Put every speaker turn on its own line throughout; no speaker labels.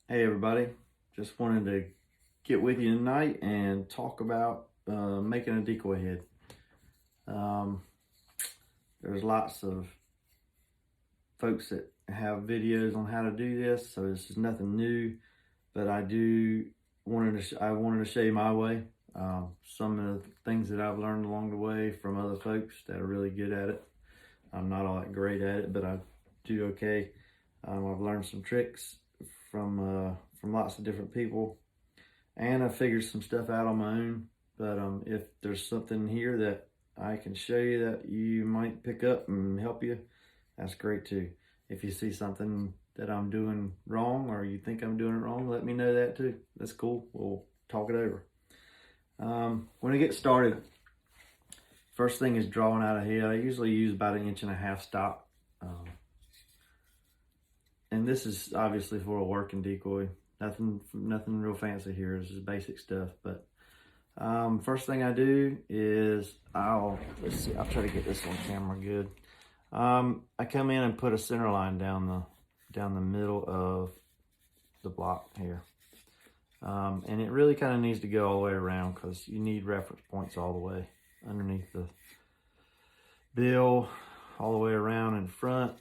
Hey everybody, just wanted to get with you tonight and talk about making a decoy head. Um, there's lots of folks that have videos on how to do this, so this is nothing new. But I wanted to show you my way. Some of the things that I've learned along the way from other folks that are really good at it. I'm not all that great at it, but I do okay. I've learned some tricks from lots of different people, and I figured some stuff out on my own. But if there's something here that I can show you that you might pick up and help you, that's great too. If you see something that I'm doing wrong or you think I'm doing it wrong, let me know that too. That's cool. We'll talk it over. When I get started, first thing is drawing out a head. I usually use about 1.5 inch stop. And this is obviously for a working decoy. Nothing real fancy here. It's just basic stuff. But first thing I do is let's see. I'll try to get this on camera good. I come in and put a center line down the middle of the block here, and it really kind of needs to go all the way around because you need reference points all the way underneath the bill, all the way around in front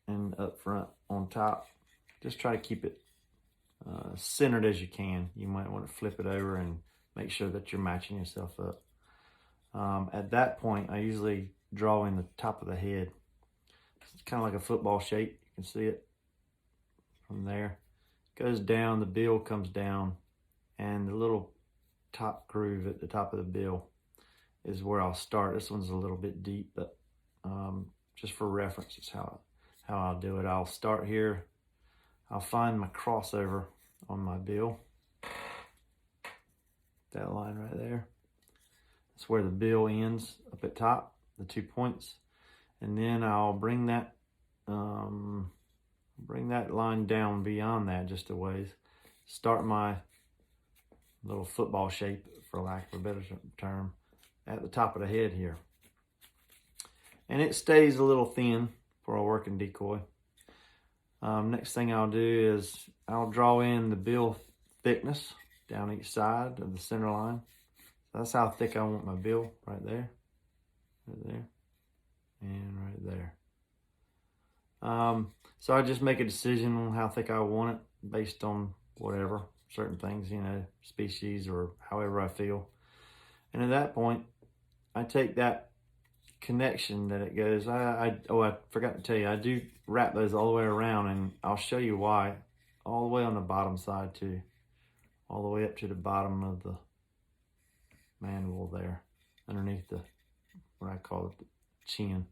and up front on top. Just try to keep it centered as you can. You might want to flip it over and make sure that you're matching yourself up. At that point, I usually draw in the top of the head. It's kind of like a football shape. You can see it from there. It goes down, the bill comes down, and the little top groove at the top of the bill is where I'll start. This one's a little bit deep, but just for reference, it's how I'll do it. I'll start here. I'll find my crossover on my bill. That line right there. That's where the bill ends up at top, the 2 points. And then I'll bring that line down beyond that just a ways. Start my little football shape, for lack of a better term, at the top of the head here. And it stays a little thin for a working decoy. Next thing I'll do is I'll draw in the bill thickness down each side of the center line. So that's how thick I want my bill, right there, and right there. So I just make a decision on how thick I want it based on whatever, certain things, species or however I feel. And at that point, I take that connection that it goes. I forgot to tell you, I do wrap those all the way around, and I'll show you why. All the way on the bottom side too, all the way up to the bottom of the mandible there, underneath what I call it, the chin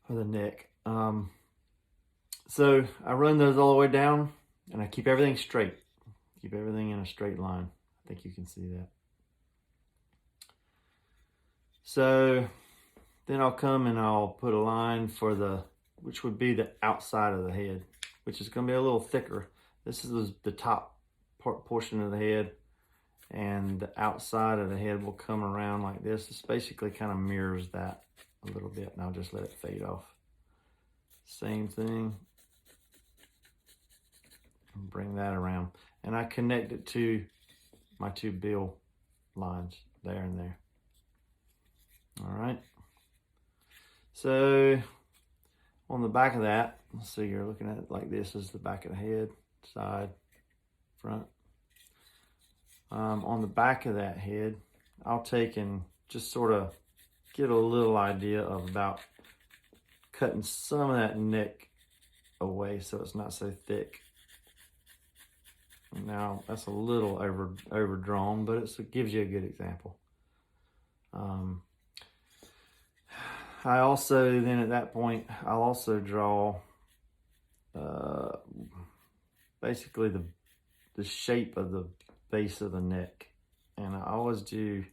or the neck. So I run those all the way down, and I keep everything straight. Keep everything in a straight line. I think you can see that. So then I'll come and I'll put a line for which would be the outside of the head, which is going to be a little thicker. This is the top portion of the head, and the outside of the head will come around like this. This basically kind of mirrors that a little bit, and I'll just let it fade off. Same thing. Bring that around, and I connect it to my 2 bill lines there and there. All right. So on the back of that, let's see, you're looking at it like this is the back of the head, side, front. On the back of that head, I'll take and just sort of get a little idea of about cutting some of that neck away so it's not so thick. Now that's a little overdrawn, but it gives you a good example. I also then at that point I'll also draw basically the shape of the base of the neck, and I always do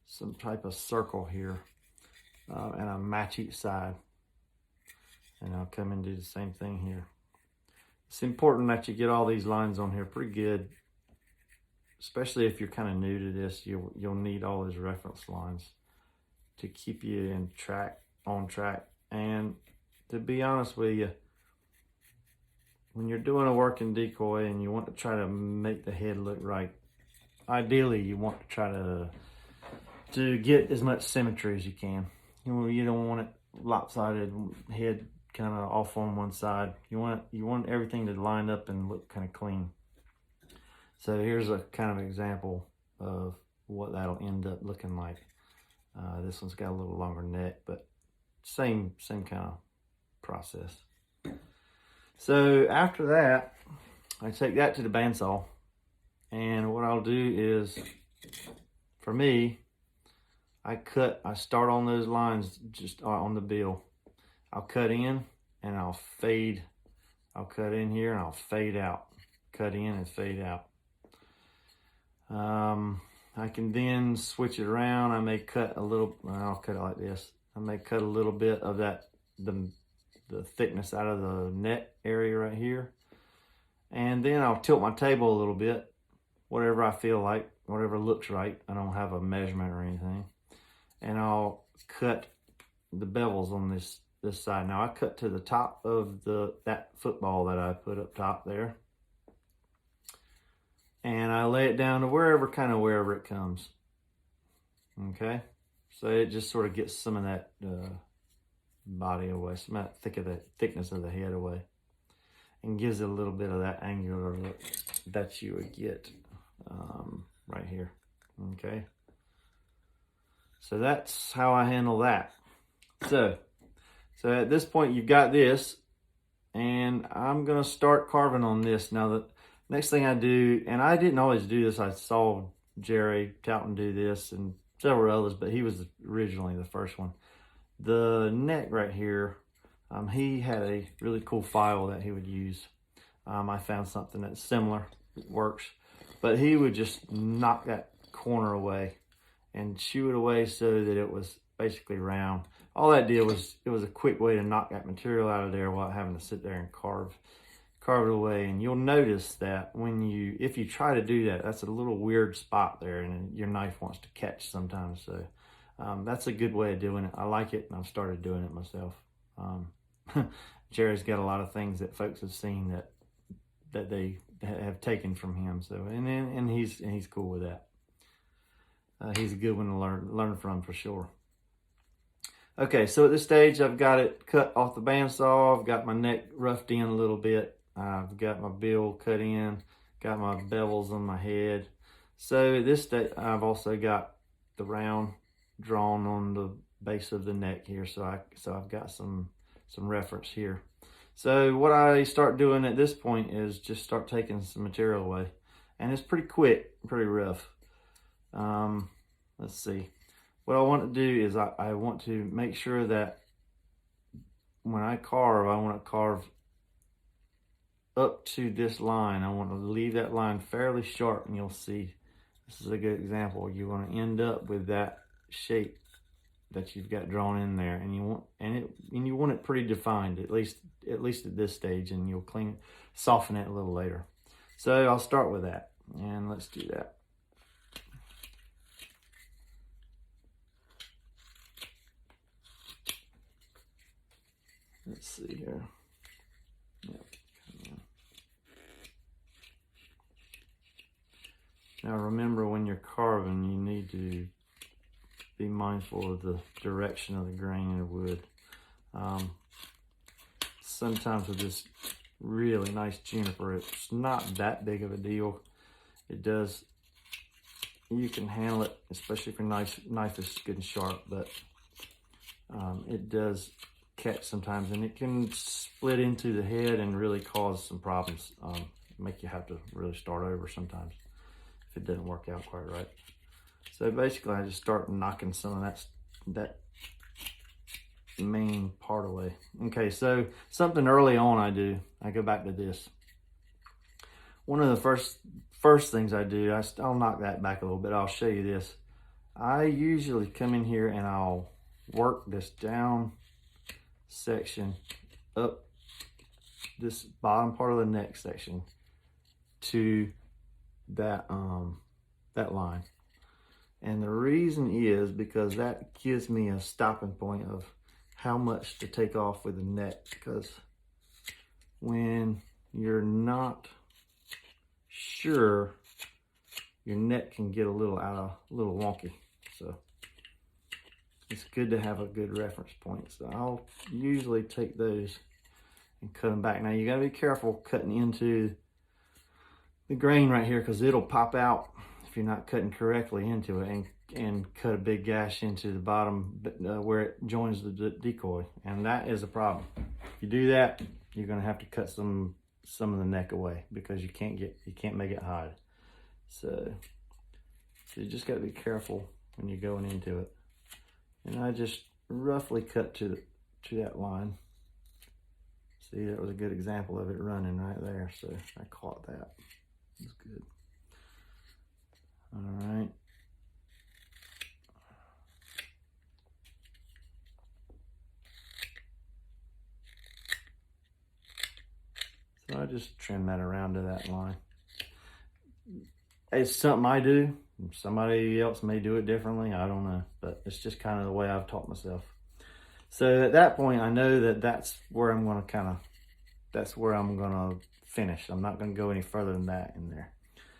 some type of circle here, and I match each side, and I'll come and do the same thing here. It's important that you get all these lines on here pretty good, especially if you're kind of new to this. You'll need all those reference lines to keep you on track. And to be honest with you, when you're doing a working decoy and you want to try to make the head look right, ideally you want to try to get as much symmetry as you can. You don't want it lopsided head kind of off on one side. You want everything to line up and look kind of clean. So here's a kind of example of what that'll end up looking like. This one's got a little longer neck, but same kind of process. So after that, I take that to the bandsaw, and what I'll do is, for me, I start on those lines just on the bill. I'll cut in and I'll fade. I'll cut in here and I'll fade out. Cut in and fade out. I can then switch it around. I may cut a little, I'll cut it like this. I may cut a little bit of that, the thickness out of the neck area right here. And then I'll tilt my table a little bit, whatever I feel like, whatever looks right. I don't have a measurement or anything. And I'll cut the bevels on this side. Now I cut to the top of that football that I put up top there. And I lay it down to wherever it comes. Okay? So it just sort of gets some of that body away, some of that thickness of the head away, and gives it a little bit of that angular look that you would get right here. Okay, so that's how I handle that. So at this point you've got this, and I'm gonna start carving on this. Now the next thing I do, and I didn't always do this, I saw Jerry Touton do this and several others, but he was originally the first one. The neck right here, he had a really cool file that he would use. I found something that's similar, it works, but he would just knock that corner away and chew it away so that it was basically round. All that did was, it was a quick way to knock that material out of there without having to sit there and carve it away. And you'll notice that if you try to do that, that's a little weird spot there and your knife wants to catch sometimes. So that's a good way of doing it. I like it, and I've started doing it myself. Jerry's got a lot of things that folks have seen that they have taken from him. So and he's cool with that. He's a good one to learn from for sure. Okay, so at this stage I've got it cut off the bandsaw. I've got my neck roughed in a little bit. I've got my bill cut in. Got my bevels on my head. So at this stage I've also got the round drawn on the base of the neck here. So I've got some reference here. So what I start doing at this point is just start taking some material away, and it's pretty quick, pretty rough. Let's see. What I want to do is I want to make sure that when I want to carve up to this line. I want to leave that line fairly sharp, and you'll see this is a good example. You want to end up with that shape that you've got drawn in there, and you want it pretty defined, at least at this stage, and you'll soften it a little later. So I'll start with that, and let's do that. Let's see here. Yep. Now remember, when you're carving, you need to be mindful of the direction of the grain in the wood. Sometimes with this really nice juniper, it's not that big of a deal. You can handle it, especially if your knife is good and sharp, but it does catch sometimes, and it can split into the head and really cause some problems. Make you have to really start over sometimes if it doesn't work out quite right. So basically, I just start knocking some of that main part away. Okay, so something early on I go back to this. One of the first things I do, I'll knock that back a little bit. I'll show you this. I usually come in here and I'll work this down section up this bottom part of the neck section to that line. And the reason is because that gives me a stopping point of how much to take off with the neck, because when you're not sure, your neck can get a little wonky. So it's good to have a good reference point. So I'll usually take those and cut them back. Now you gotta be careful cutting into the grain right here, because it'll pop out if you're not cutting correctly into it, and cut a big gash into the bottom where it joins the decoy, and that is a problem. If you do that, you're gonna have to cut some of the neck away, because you can't make it hide. So you just got to be careful when you're going into it. And I just roughly cut to that line. See, that was a good example of it running right there. So I caught that. That's good. All right. So I just trim that around to that line. It's something I do. Somebody else may do it differently. I don't know, but it's just kind of the way I've taught myself. So at that point, I know that that's where I'm going to finish. I'm not going to go any further than that in there.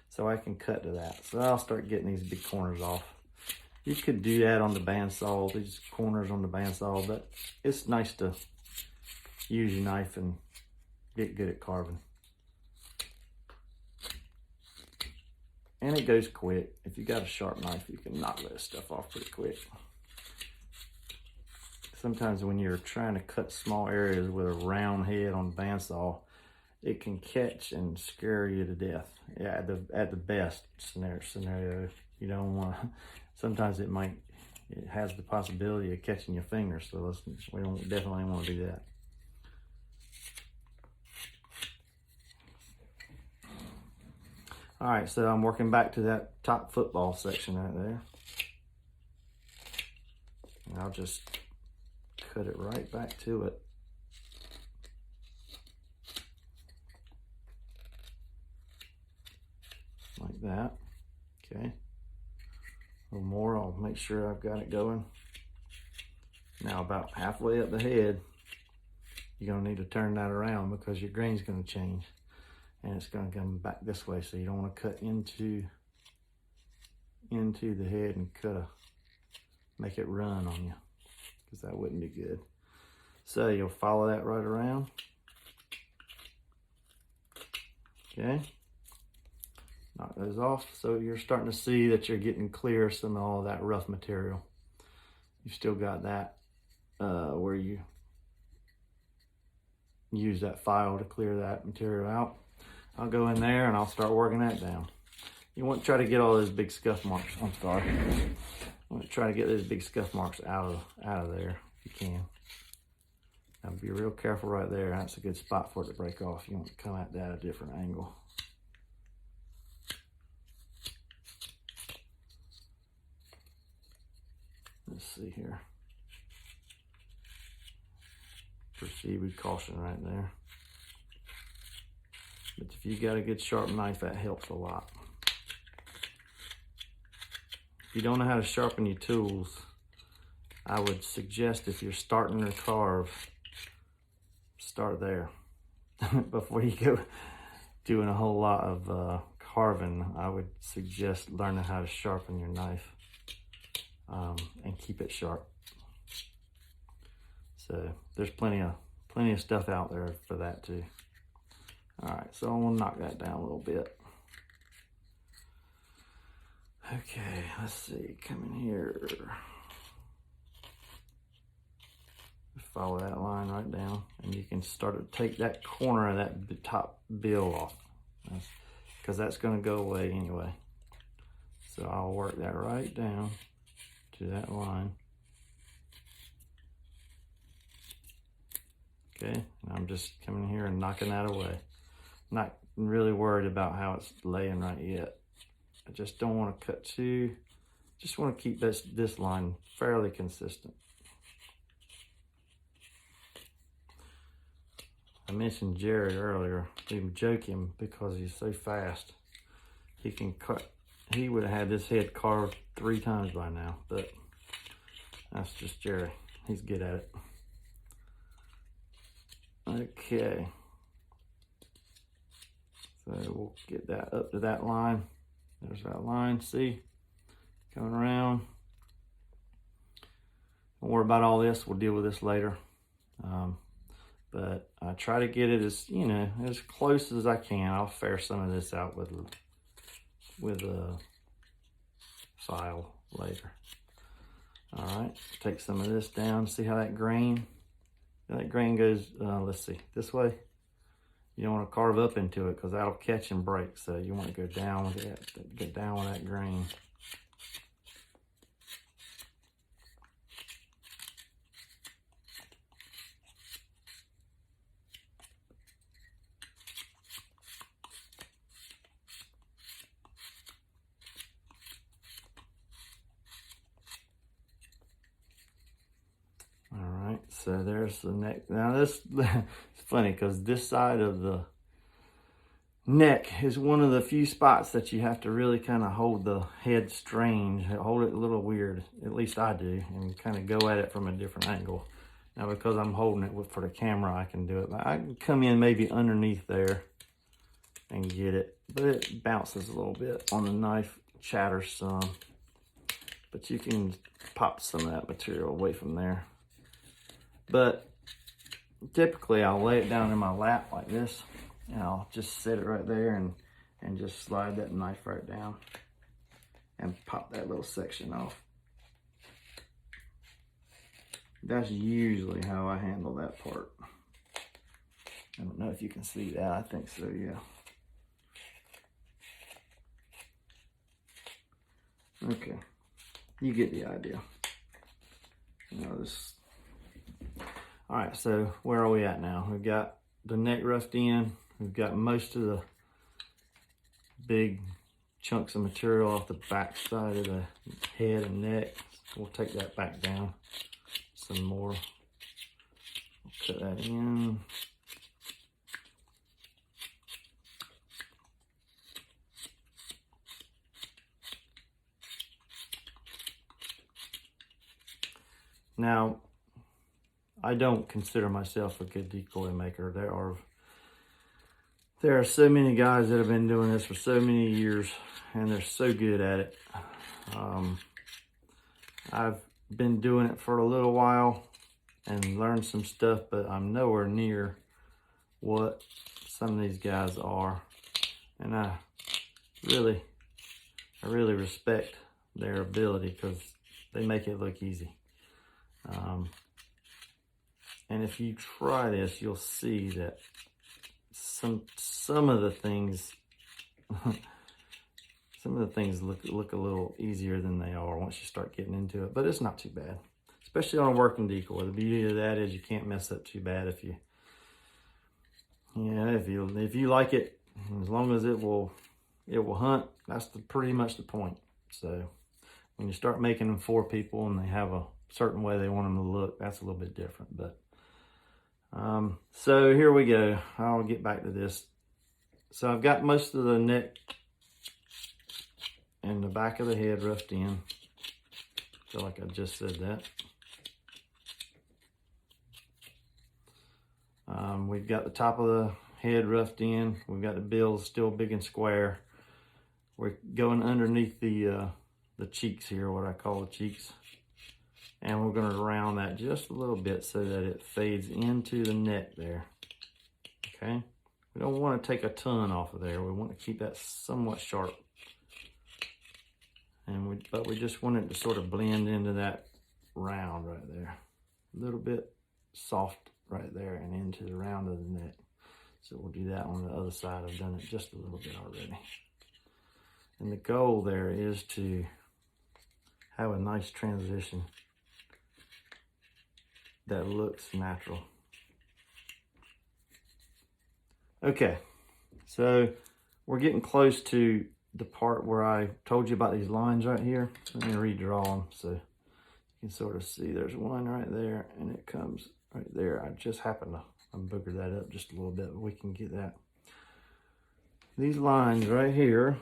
So I can cut to that. So I'll start getting these big corners off. You could do that on the bandsaw, these corners on the bandsaw, but it's nice to use your knife and get good at carving. And it goes quick. If you got a sharp knife, you can knock that stuff off pretty quick. Sometimes when you're trying to cut small areas with a round head on the bandsaw, it can catch and scare you to death. Yeah, at the best scenario, you don't want to. Sometimes it has the possibility of catching your fingers, so we don't definitely want to do that. All right, so I'm working back to that top football section right there. And I'll just cut it right back to it. Like that. Okay. A little more, I'll make sure I've got it going. Now about halfway up the head, you're gonna need to turn that around, because your grain's gonna change. And it's going to come back this way, so you don't want to cut into the head and make it run on you, because that wouldn't be good. So you'll follow that right around. Okay. Knock those off. So you're starting to see that you're getting clear some of all of that rough material. You've still got that where you use that file to clear that material out. I'll go in there and I'll start working that down. You want to try to get all those big scuff marks. I'm sorry. You want to try to get those big scuff marks out of there if you can. Now be real careful right there. That's a good spot for it to break off. You want to come at that at a different angle. Let's see here. Proceed with caution right there. But if you got a good sharp knife, that helps a lot. If you don't know how to sharpen your tools, I would suggest, if you're starting to carve, start there. Before you go doing a whole lot of carving, I would suggest learning how to sharpen your knife and keep it sharp. So there's plenty of stuff out there for that too. All right, so I'm gonna knock that down a little bit. Okay, let's see, come in here. Follow that line right down, and you can start to take that corner of that top bill off, because that's gonna go away anyway. So I'll work that right down to that line. Okay, and I'm just coming here and knocking that away. Not really worried about how it's laying right yet. I just don't want to cut too, just want to keep this line fairly consistent. I mentioned Jerry earlier. We were joking because he's so fast. He can cut, he would have had this head carved 3 times by now, but that's just Jerry. He's good at it. Okay. So we'll get that up to that line. There's that line, see? Coming around. Don't worry about all this, we'll deal with this later. But I try to get it as, you know, as close as I can. I'll fair some of this out with a file later. All right, take some of this down. See how that grain goes, let's see, this way. You don't want to carve up into it because that'll catch and break. So you want to go down with it, get down with that grain. So there's the neck. Now this, it's funny because this side of the neck is one of the few spots that you have to really kind of hold the head strange, hold it a little weird, at least I do, and kind of go at it from a different angle. Now because I'm holding it for the camera, I can do it, but I can come in maybe underneath there and get it, but it bounces a little bit on the knife, chatters some, but you can pop some of that material away from there. But typically I'll lay it down in my lap like this, and I'll just set it right there and just slide that knife right down and pop that little section off. That's usually how I handle that part. I don't know if you can see that. I think so, yeah. Okay, you get the idea. You know, this. All right, so where are we at now? We've got the neck roughed in. We've got most of the big chunks of material off the back side of the head and neck. We'll take that back down some more. We'll cut that in. Now, I don't consider myself a good decoy maker. There are so many guys that have been doing this for so many years, and they're so good at it. I've been doing it for a little while and learned some stuff, but I'm nowhere near what some of these guys are. And I really respect their ability because they make it look easy. And if you try this, you'll see that some of the things look a little easier than they are once you start getting into it. But it's not too bad, especially on a working decoy. The beauty of that is you can't mess up too bad if you like it. As long as it will hunt. That's pretty much the point. So when you start making them for people and they have a certain way they want them to look, that's a little bit different. But so here we go. I'll get back to this. So I've got most of the neck and the back of the head roughed in. I feel like I just said that. We've got the top of the head roughed in. We've got the bill still big and square. We're going underneath the cheeks here, what I call the cheeks. And we're going to round that just a little bit so that it fades into the neck there. Okay? We don't want to take a ton off of there. We want to keep that somewhat sharp. But we just want it to sort of blend into that round right there. A little bit soft right there and into the round of the neck. So we'll do that on the other side. I've done it just a little bit already. And the goal there is to have a nice transition that looks natural. Okay, so we're getting close to the part where I told you about these lines right here. Let me redraw them so you can sort of see there's one right there and it comes right there. I just happened to booger that up just a little bit, but we can get that. These lines right here,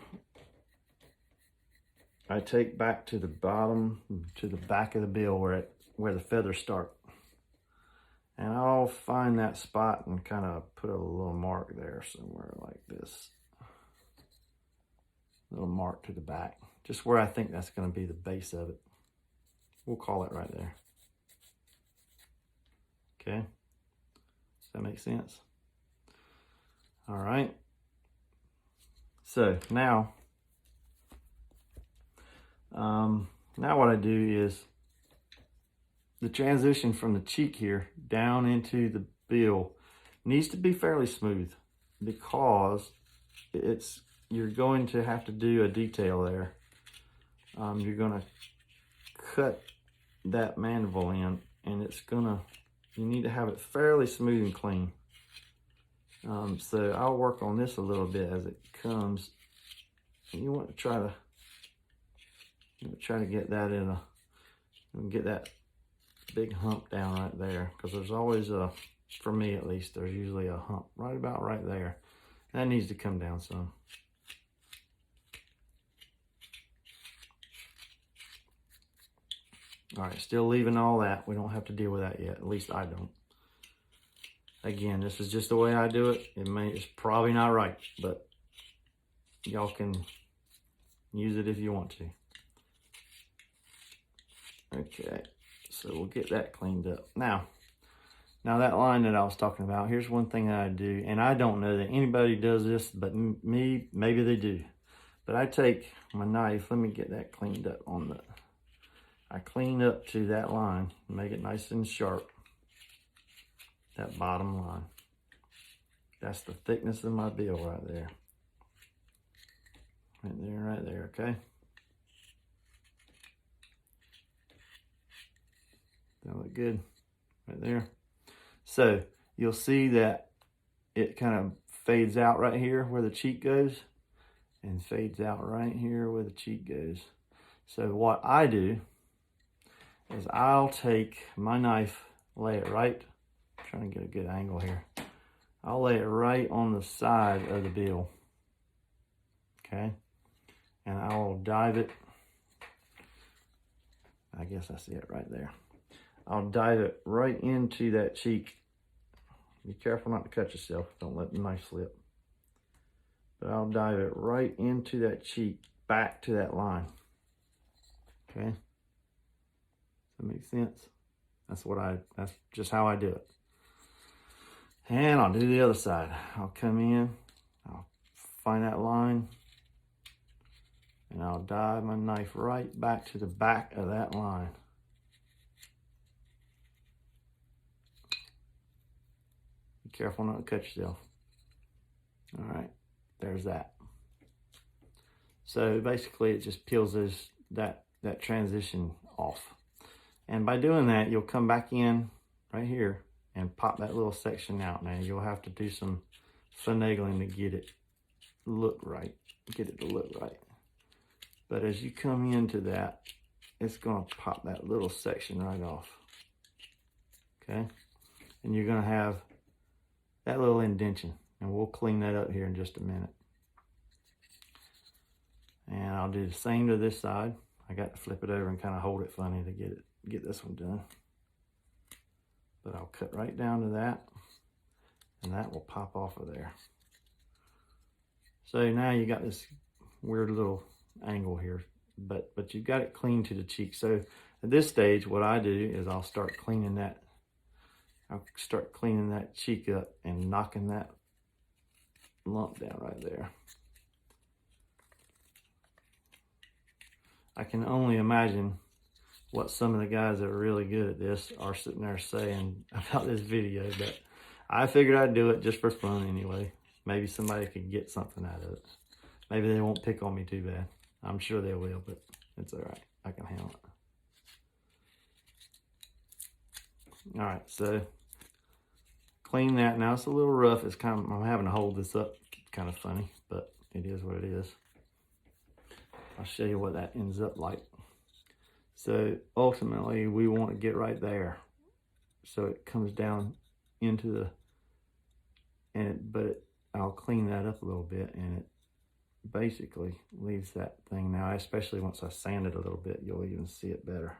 I take back to the bottom, to the back of the bill where the feathers start. And I'll find that spot and kind of put a little mark there somewhere like this. little mark to the back, just where I think that's going to be the base of it. We'll call it right there. Okay, does that make sense? All right. So now what I do is the transition from the cheek here down into the bill needs to be fairly smooth, because you're going to have to do a detail there. You're gonna cut that mandible in, and you need to have it fairly smooth and clean. So I'll work on this a little bit as it comes. You want to try to get that get that big hump down right there, because there's always for me at least, there's usually a hump right about right there. That needs to come down some. All right, still leaving all that. We don't have to deal with that yet. At least I don't. Again, this is just the way I do it. It's probably not right, but y'all can use it if you want to. Okay, so we'll get that cleaned up. Now that line that I was talking about, here's one thing that I do, and I don't know that anybody does this but me, maybe they do. But I take my knife, let me get that cleaned up I clean up to that line, make it nice and sharp. That bottom line. That's the thickness of my bill right there. Right there, okay? That look good? Right there. So you'll see that it kind of fades out right here where the cheek goes, and fades out right here where the cheek goes. So what I do is I'll take my knife, lay it right, I'm trying to get a good angle here. I'll lay it right on the side of the bill, okay? And I will dive it, I guess I see it right there. I'll dive it right into that cheek. Be careful not to cut yourself, don't let the knife slip. But I'll dive it right into that cheek, back to that line, okay? Does that make sense? That's just how I do it. And I'll do the other side. I'll come in, I'll find that line, and I'll dive my knife right back to the back of that line. Be careful not to cut yourself. All right, there's that. So basically it just peels that transition off. And by doing that, you'll come back in right here and pop that little section out. Now you'll have to do some finagling to get it to look right. But as you come into that, it's gonna pop that little section right off, okay? And you're gonna have that little indentation, and we'll clean that up here in just a minute. And I'll do the same to this side. I got to flip it over and kind of hold it funny to get this one done. But I'll cut right down to that, and that will pop off of there. So now you got this weird little angle here, but you've got it clean to the cheek. So at this stage, what I do is I'll start cleaning that cheek up and knocking that lump down right there. I can only imagine what some of the guys that are really good at this are sitting there saying about this video, but I figured I'd do it just for fun anyway. Maybe somebody could get something out of it. Maybe they won't pick on me too bad. I'm sure they will, but it's all right. I can handle it. All right, so clean that. Now it's a little rough. It's kind of, I'm having to hold this up. It's kind of funny, but it is what it is. I'll show you what that ends up like. So ultimately we want to get right there. So it comes down into I'll clean that up a little bit, and it basically leaves that thing now, especially once I sand it a little bit, you'll even see it better.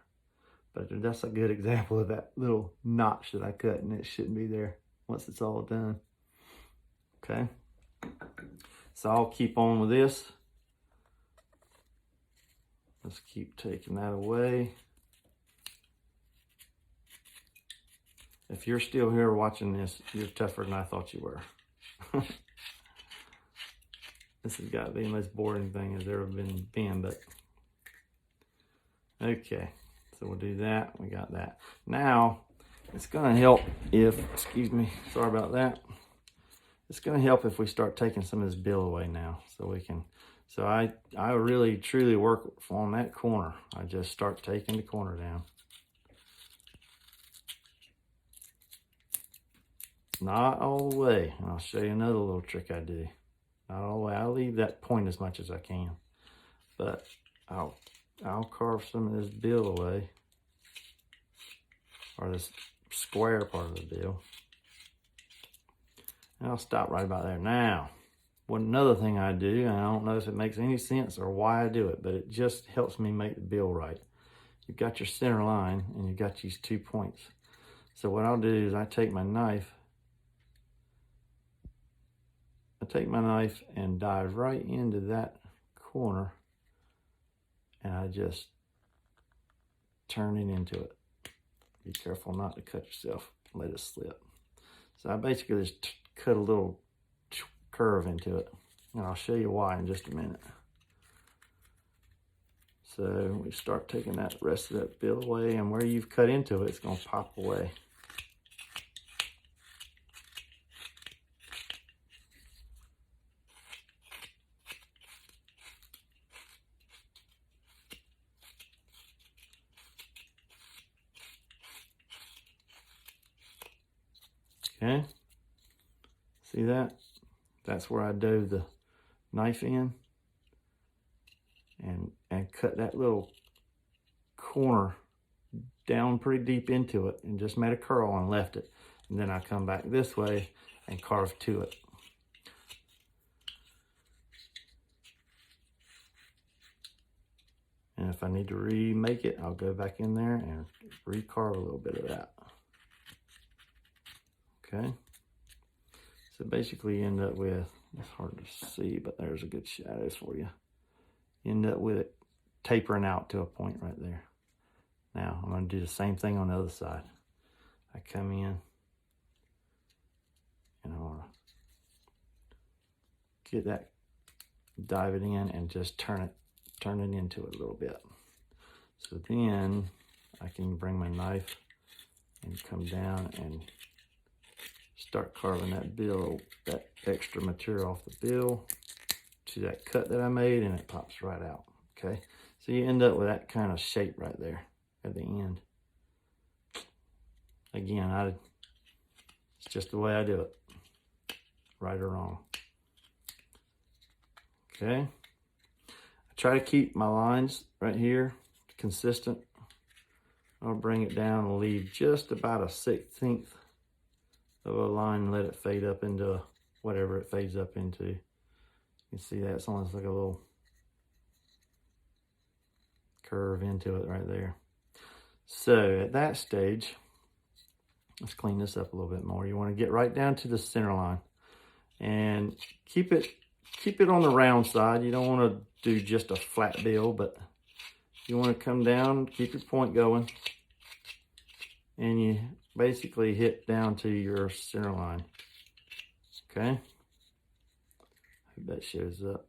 But that's a good example of that little notch that I cut, and it shouldn't be there once it's all done. Okay. So I'll keep on with this. Let's keep taking that away. If you're still here watching this, you're tougher than I thought you were. This has got to be the most boring thing that's ever been, but okay. So we'll do that. We got that. Now, it's going to help if, excuse me, sorry about that. It's going to help if we start taking some of this bill away now. So I really truly work on that corner. I just start taking the corner down. Not all the way. And I'll show you another little trick I do. Not all the way. I'll leave that point as much as I can. But I'll carve some of this bill away. Or this square part of the bill. And I'll stop right about there. Now, another thing I do, and I don't know if it makes any sense or why I do it, but it just helps me make the bill right. You've got your center line and you've got these 2 points. So what I'll do is I take my knife and dive right into that corner, and I just turn it into it. Be careful not to cut yourself, let it slip. So I basically just cut a little curve into it, and I'll show you why in just a minute. So we start taking that rest of that bill away, and where you've cut into it, it's going to pop away. Okay, see that? That's where I dove the knife in and cut that little corner down pretty deep into it and just made a curl and left it. And then I come back this way and carve to it. And if I need to remake it, I'll go back in there and recarve a little bit of that. Okay, so basically you end up with, it's hard to see, but there's a good shadows for you. You end up with it tapering out to a point right there. Now, I'm going to do the same thing on the other side. I come in, and I want to get that, dive it in, and just turn it into it a little bit. So then I can bring my knife and come down and start carving that bill, that extra material off the bill to that cut that I made, and it pops right out. Okay, so you end up with that kind of shape right there at the end. Again, it's just the way I do it, right or wrong. Okay, I try to keep my lines right here consistent. I'll bring it down and leave just about a 1/16 of a line and let it fade up into whatever it fades up into. You can see that it's almost like a little curve into it right there. So at that stage, let's clean this up a little bit more. You want to get right down to the center line and keep it on the round side. You don't want to do just a flat bill, but you want to come down, keep your point going, and you basically hit down to your center line. Okay, hope that shows up.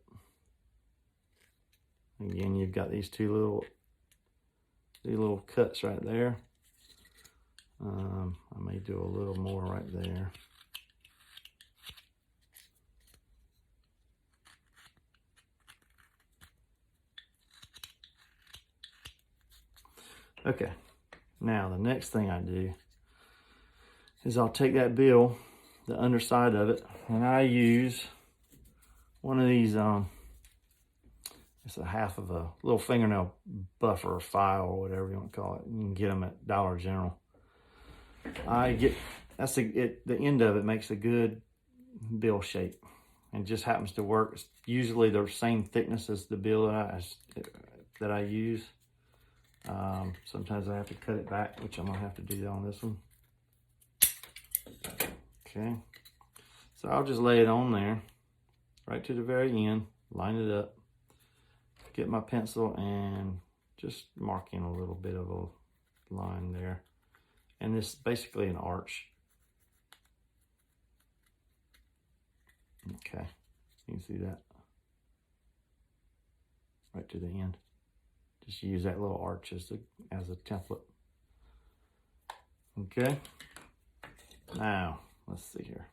Again, you've got these two little cuts right there. I may do a little more right there. Okay, now the next thing I do is I'll take that bill, the underside of it, and I use one of these, it's a half of a little fingernail buffer or file or whatever you want to call it. You can get them at Dollar General. The end of it makes a good bill shape and just happens to work. It's usually the same thickness as the bill that I use. Sometimes I have to cut it back, which I'm gonna have to do on this one. Okay, so I'll just lay it on there right to the very end, line it up, get my pencil and just mark in a little bit of a line there. And this is basically an arch. Okay, you can see that right to the end. Just use that little arch as a template. Okay, now let's see here.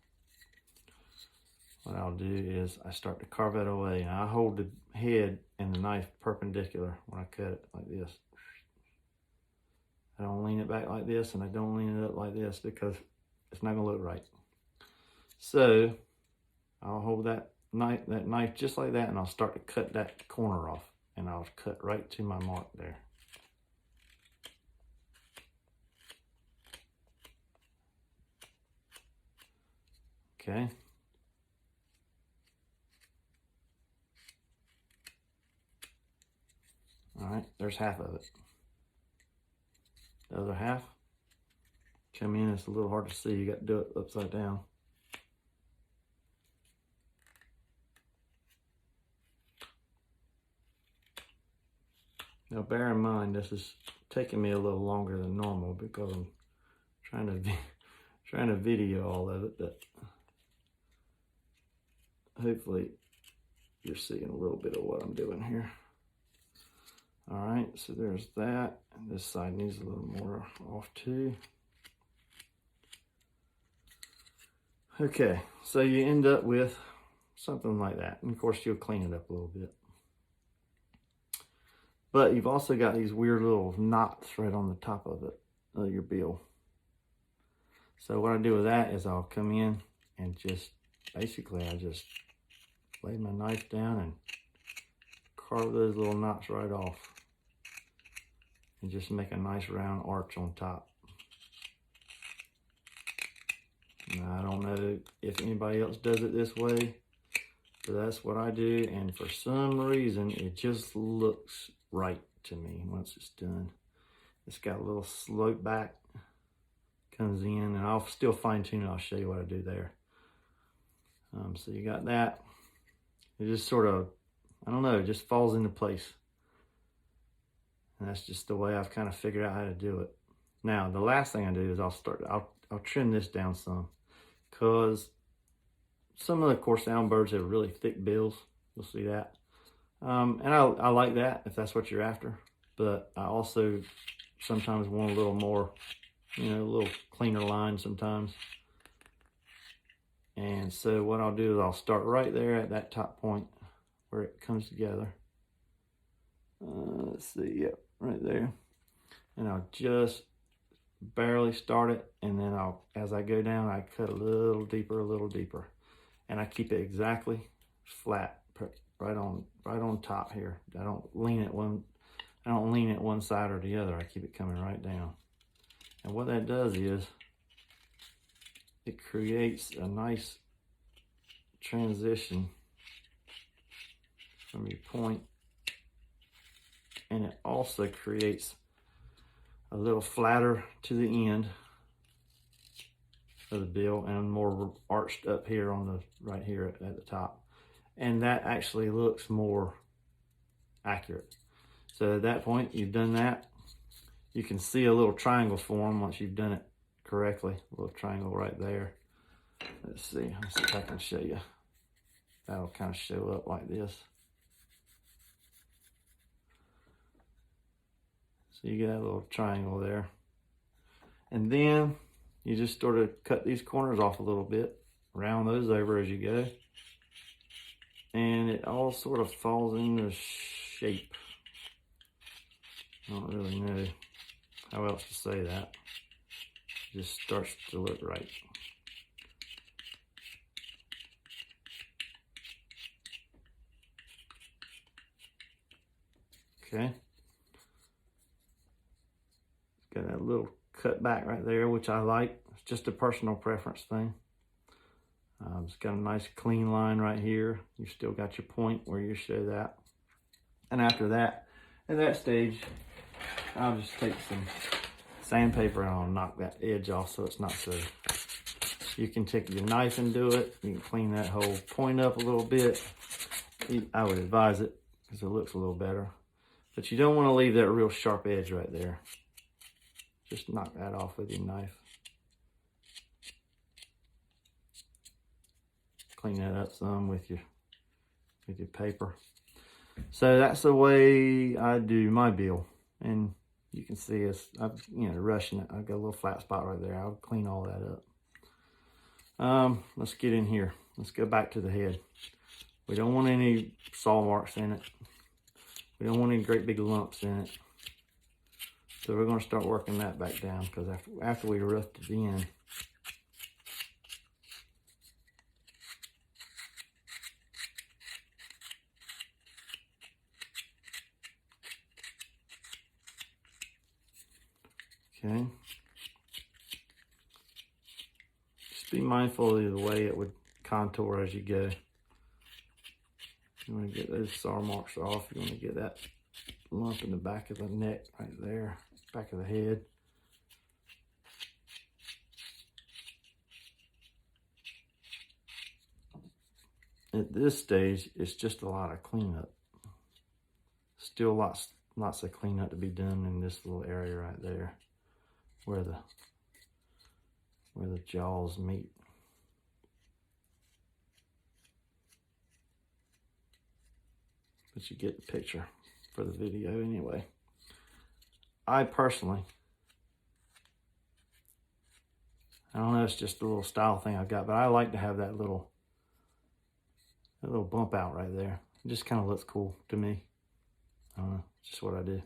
What I'll do is I start to carve it away, and I hold the head and the knife perpendicular when I cut it like this. I don't lean it back like this, and I don't lean it up like this because it's not gonna look right. So I'll hold that knife just like that, and I'll start to cut that corner off, and I'll cut right to my mark there. Okay. All right, there's half of it. The other half, come in, it's a little hard to see. You got to do it upside down. Now bear in mind, this is taking me a little longer than normal because I'm trying to video all of it, but hopefully you're seeing a little bit of what I'm doing here. All right, so there's that. And this side needs a little more off too. Okay, so you end up with something like that. And of course you'll clean it up a little bit. But you've also got these weird little knots right on the top of it, of your bill. So what I do with that is I'll come in and just, basically I just lay my knife down and carve those little knots right off. And just make a nice round arch on top. Now, I don't know if anybody else does it this way, but that's what I do. And for some reason, it just looks right to me once it's done. It's got a little slope back, comes in, and I'll still fine tune it. I'll show you what I do there. So you got that. It just sort of, I don't know, it just falls into place. And that's just the way I've kind of figured out how to do it. Now, the last thing I do is I'll trim this down some, because some of the coarse sound birds have really thick bills. You'll see that. And I like that if that's what you're after. But I also sometimes want a little more, a little cleaner line sometimes. And so what I'll do is I'll start right there at that top point where it comes together. Let's see, yep, right there. And I'll just barely start it, and then as I go down, I cut a little deeper, and I keep it exactly flat, right on top here. I don't lean it one side or the other. I keep it coming right down. And what that does is it creates a nice transition from your point, and it also creates a little flatter to the end of the bill and more arched up here on the right here at the top, and that actually looks more accurate. So at that point, you've done that. You can see a little triangle form once you've done it correctly. A little triangle right there. Let's see if I can show you. That'll kind of show up like this. So you get that little triangle there. And then you just sort of cut these corners off a little bit, round those over as you go. And it all sort of falls into shape. I don't really know how else to say that. It just starts to look right. Okay. Got that little cut back right there, which I like. It's just a personal preference thing. It's got a nice clean line right here. You still got your point where you show that. And after that, at that stage, I'll just take some sandpaper and I'll knock that edge off so it's not so. You can take your knife and do it. You can clean that whole point up a little bit. I would advise it because it looks a little better. But you don't want to leave that real sharp edge right there. Just knock that off with your knife. Clean that up some with your paper. So that's the way I do my bill. And you can see I'm rushing it. I've got a little flat spot right there. I'll clean all that up. Let's get in here. Let's go back to the head. We don't want any saw marks in it. We don't want any great big lumps in it. So we're going to start working that back down, because after we roughed it in, okay. Just be mindful of the way it would contour as you go. You want to get those saw marks off. You want to get that lump in the back of the neck right there, back of the head. At this stage, it's just a lot of cleanup. Still lots of cleanup to be done in this little area right there, where the jaws meet. But you get the picture for the video anyway. I personally, I don't know, it's just a little style thing I've got, but I like to have that little bump out right there. It just kind of looks cool to me. I don't know, it's just what I do.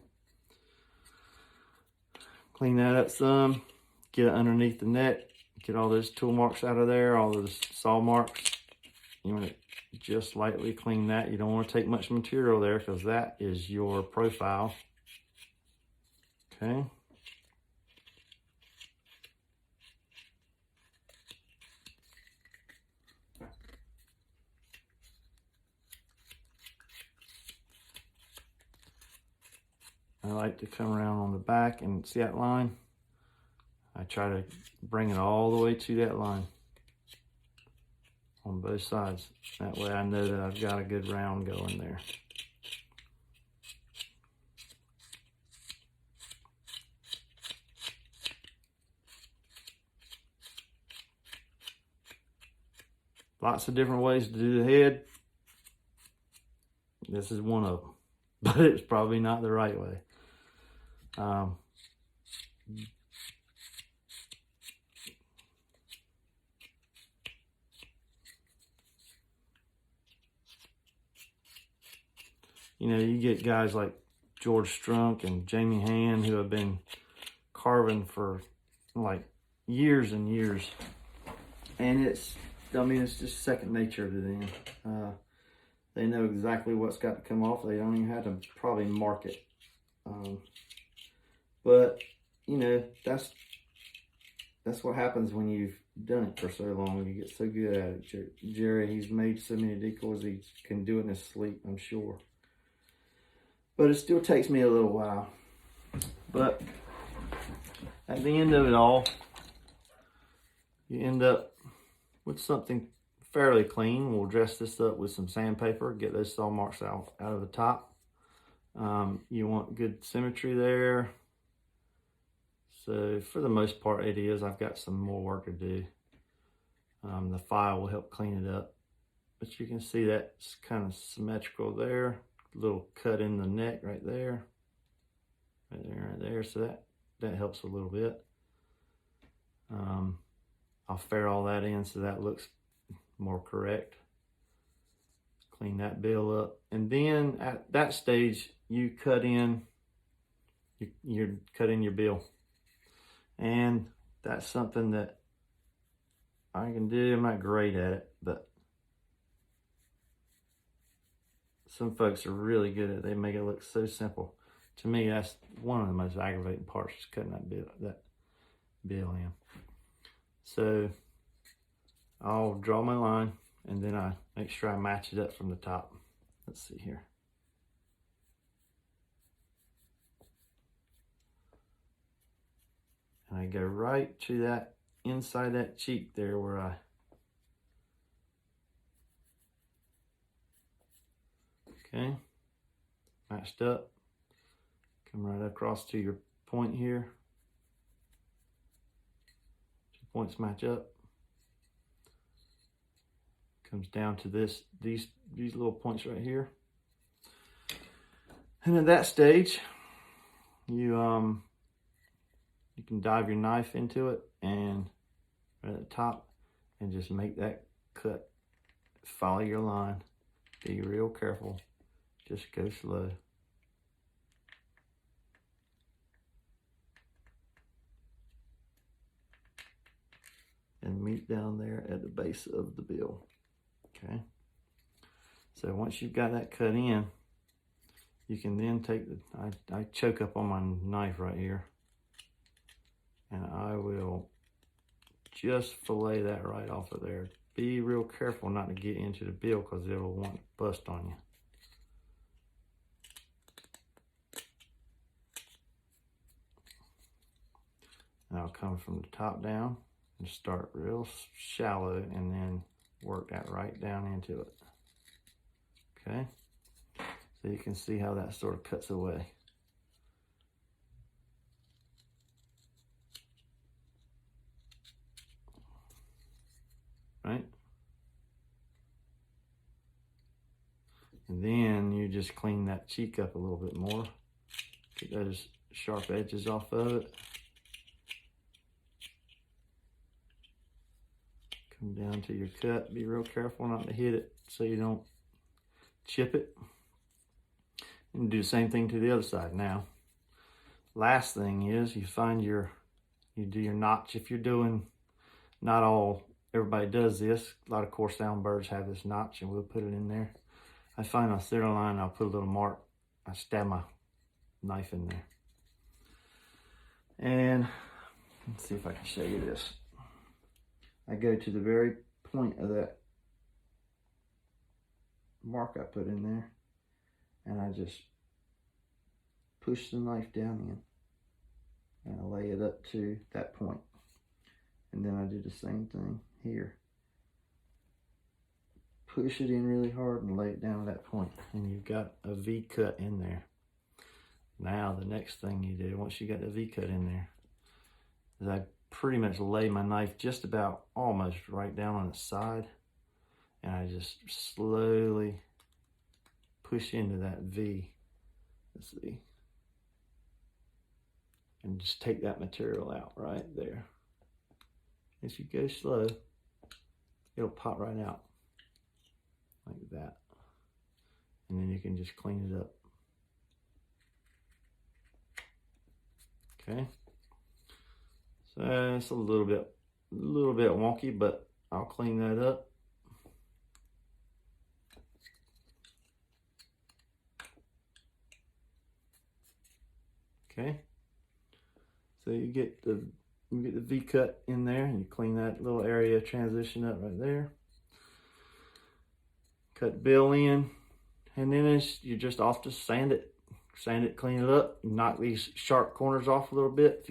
Clean that up some, get it underneath the neck, get all those tool marks out of there, all those saw marks. You want to just lightly clean that. You don't want to take much material there, because that is your profile. Okay. I like to come around on the back and see that line. I try to bring it all the way to that line on both sides. That way I know that I've got a good round going there. Lots of different ways to do the head. This is one of them, but it's probably not the right way. You know, you get guys like George Strunk and Jamie Hand who have been carving for like years and years. And it's just second nature to them. They know exactly what's got to come off. They don't even have to probably mark it. But, you know, that's what happens when you've done it for so long. You get so good at it. Jerry, he's made so many decoys, he can do it in his sleep, I'm sure. But it still takes me a little while. But at the end of it all, you end up with something fairly clean. We'll dress this up with some sandpaper, get those saw marks out of the top. You want good symmetry there. So for the most part it is. I've got some more work to do. The file will help clean it up. But you can see that's kind of symmetrical there. Little cut in the neck right there. Right there, right there. So that helps a little bit. I'll fair all that in so that looks more correct. Clean that bill up. And then at that stage, you cut in, you cut in your bill. And that's something that I can do. I'm not great at it, but some folks are really good at it. They make it look so simple. To me, that's one of the most aggravating parts, is cutting that bill in. So I'll draw my line, and then I make sure I match it up from the top. Let's see here. And I go right to that inside that cheek there where okay. matched up. Come right across to your point here. 2 points match up. Comes down to these little points right here. And at that stage, you can dive your knife into it and right at the top and just make that cut. Follow your line. Be real careful. Just go slow. And meet down there at the base of the bill. Okay. So once you've got that cut in, you can then take I choke up on my knife right here. And I will just fillet that right off of there. Be real careful not to get into the bill because it'll want to bust on you. And I'll come from the top down and start real shallow and then work that right down into it. Okay? So you can see how that sort of cuts away. Right? And then you just clean that cheek up a little bit more. Get those sharp edges off of it. Come down to your cut. Be real careful not to hit it so you don't chip it. And do the same thing to the other side. Now, last thing is you do your notch. If you're doing, not all, everybody does this. A lot of coarse down birds have this notch and we'll put it in there. I find on center line, I'll put a little mark. I stab my knife in there. And let's see if I can show you this. I go to the very point of that mark I put in there, and I just push the knife down in, and I lay it up to that point. And then I do the same thing here. Push it in really hard and lay it down at that point, and you've got a V cut in there. Now the next thing you do, once you got the V cut in there, is I pretty much lay my knife just about almost right down on the side, and I just slowly push into that V. Let's see. And just take that material out right there. If you go slow, it'll pop right out like that. And then you can just clean it up. Okay. So it's a little bit wonky, but I'll clean that up. Okay. So you get the V cut in there, and you clean that little area transition up right there. Cut bill in, and then you're just off to sand it, clean it up, knock these sharp corners off a little bit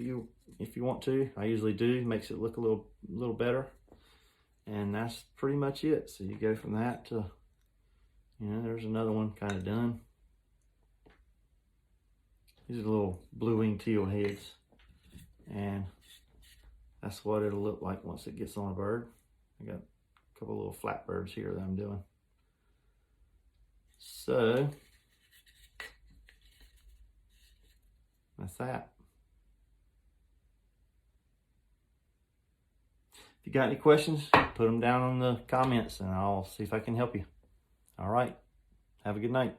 if you want to. I usually do. Makes it look a little better. And that's pretty much it. So you go from that to, there's another one kind of done. These are little blue-winged teal heads. And that's what it'll look like once it gets on a bird. I got a couple little flat birds here that I'm doing. So that's that. If you got any questions, put them down in the comments and I'll see if I can help you. All right. Have a good night.